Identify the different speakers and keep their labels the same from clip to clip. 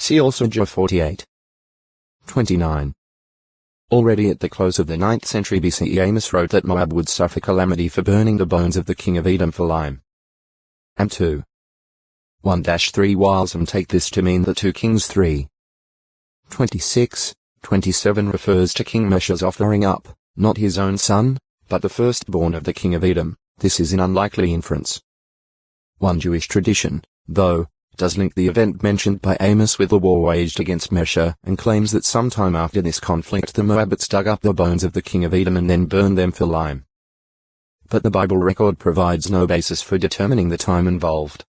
Speaker 1: See also J 48. 29. Already at the close of the 9th century BCE, Amos wrote that Moab would suffer calamity for burning the bones of the king of Edom for lime. And 2. 1-3 While some take this to mean that 2 Kings 3. 26, 27 refers to King Mesha's offering up, not his own son, but the firstborn of the king of Edom. This is an unlikely inference. One Jewish tradition, though, does link the event mentioned by Amos with the war waged against Mesha, and claims that sometime after this conflict the Moabites dug up the bones of the king of Edom and then burned them for lime. But the Bible record provides no basis for determining the time involved.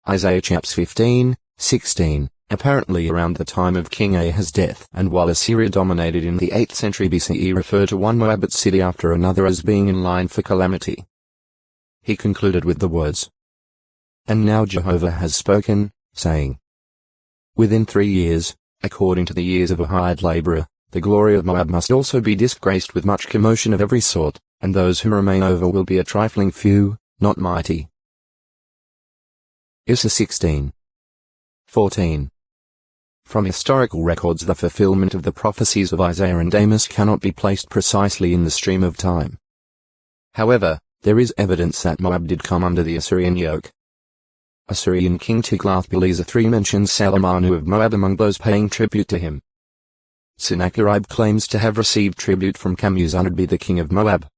Speaker 1: Isaiah chapters 15, 16, apparently around the time of King Ahaz's death, and while Assyria dominated in the 8th century BCE, refer to one Moabite city after another as being in line for calamity. He concluded with the words, "And now Jehovah has spoken, saying, within 3 years, according to the years of a hired laborer, the glory of Moab must also be disgraced with much commotion of every sort, and those who remain over will be a trifling few, not mighty." Issa 16. 14. From historical records, the fulfillment of the prophecies of Isaiah and Amos cannot be placed precisely in the stream of time. However, there is evidence that Moab did come under the Assyrian yoke. Assyrian king Tiglath-Pileser III mentions Salamanu of Moab among those paying tribute to him. Sennacherib claims to have received tribute from Kamuzanadbi, the king of Moab.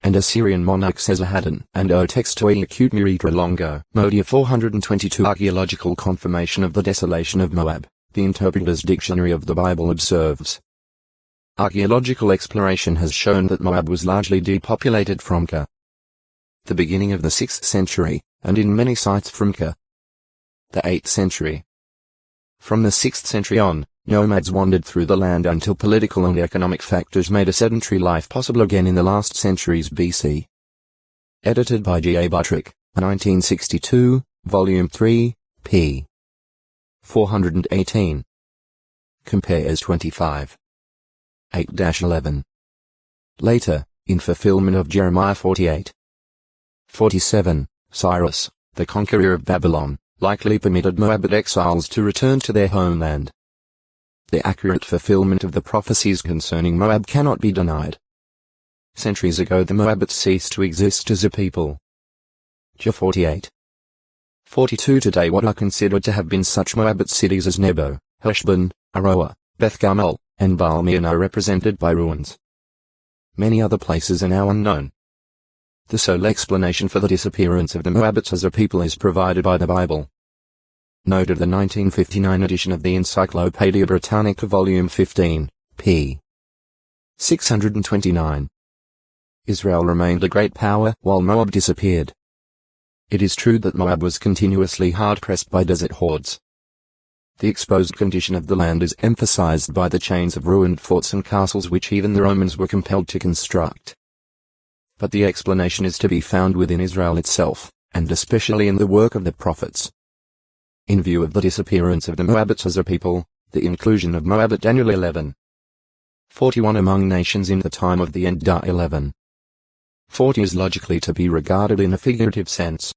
Speaker 1: And Assyrian monarch Esarhaddon and Otextoi acute Muritra Longo. Modia 422. Archaeological confirmation of the desolation of Moab, the Interpreter's Dictionary of the Bible observes. Archaeological exploration has shown that Moab was largely depopulated from ca. the beginning of the 6th century, and in many sites from ca. the 8th century. From the 6th century on, nomads wandered through the land until political and economic factors made a sedentary life possible again in the last centuries BC. Edited by G. A. Buttrick, 1962, Volume 3, p. 418. Compares 25. 8-11. Later, in fulfillment of Jeremiah 48. 47, Cyrus, the conqueror of Babylon, likely permitted Moabite exiles to return to their homeland. The accurate fulfillment of the prophecies concerning Moab cannot be denied. Centuries ago the Moabites ceased to exist as a people. J 48. 42. Today what are considered to have been such Moabite cities as Nebo, Heshbon, Aroer, Beth-Gamel, and Baal-Meon are represented by ruins. Many other places are now unknown. The sole explanation for the disappearance of the Moabites as a people is provided by the Bible. Noted the 1959 edition of the Encyclopaedia Britannica Volume 15, p. 629. Israel remained a great power while Moab disappeared. It is true that Moab was continuously hard-pressed by desert hordes. The exposed condition of the land is emphasized by the chains of ruined forts and castles which even the Romans were compelled to construct. But the explanation is to be found within Israel itself, and especially in the work of the prophets. In view of the disappearance of the Moabites as a people, the inclusion of Moab at Daniel 11. 41 among nations in the time of the end 11. 40 is logically to be regarded in a figurative sense.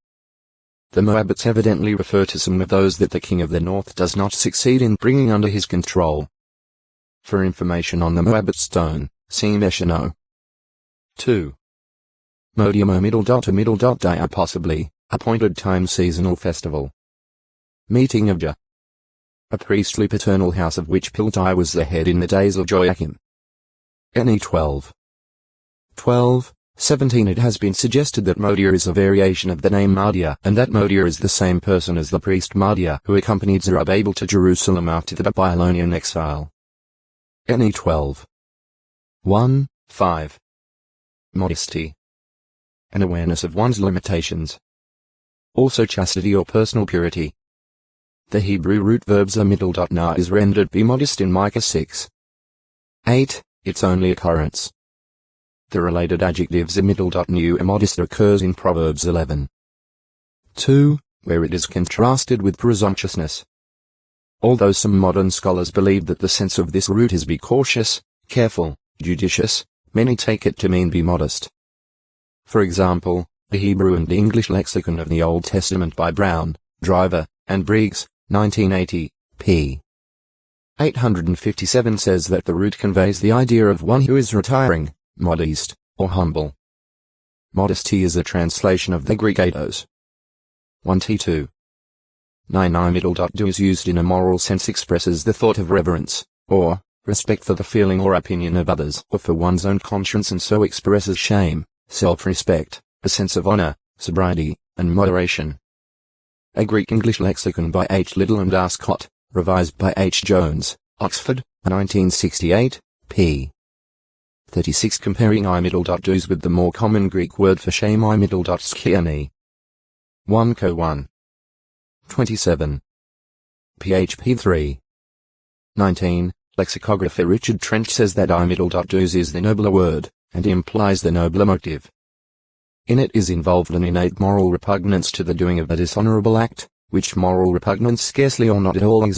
Speaker 1: The Moabites evidently refer to some of those that the king of the north does not succeed in bringing under his control. For information on the Moabite stone, see Meshano. 2. Modiamo dia possibly, appointed time seasonal festival. Meeting of Jah. A priestly paternal house of which Piltai was the head in the days of Joachim. Ne 12. 12, 17. It has been suggested that Modia is a variation of the name Mahdia, and that Modia is the same person as the priest Mahdia who accompanied Zerubbabel to Jerusalem after the Babylonian exile. Ne 12. 1, 5. Modesty. An awareness of one's limitations. Also chastity or personal purity. The Hebrew root verbs na is rendered be modest in Micah 6. 8, its only occurrence. The related adjectives nu immodest occurs in Proverbs 11. 2, where it is contrasted with presumptuousness. Although some modern scholars believe that the sense of this root is be cautious, careful, judicious, many take it to mean be modest. For example, the Hebrew and English lexicon of the Old Testament by Brown, Driver, and Briggs, 1980, p. 857 says that the root conveys the idea of one who is retiring, modest, or humble. Modesty is a translation of the Greek eidos. 1t2. 9 middle.do is used in a moral sense, expresses the thought of reverence, or respect for the feeling or opinion of others, or for one's own conscience, and so expresses shame, self-respect, a sense of honor, sobriety, and moderation. A Greek English lexicon by H. Little and R. Scott, revised by H. Jones, Oxford, 1968, p. 36, comparing middle.do's with the more common Greek word for shame middle.skiani. 1 Co 1. 27. PHP 3. 19. Lexicographer Richard Trench says that middle.do's is the nobler word, and implies the nobler motive. In it is involved an innate moral repugnance to the doing of a dishonorable act, which moral repugnance scarcely or not at all exists.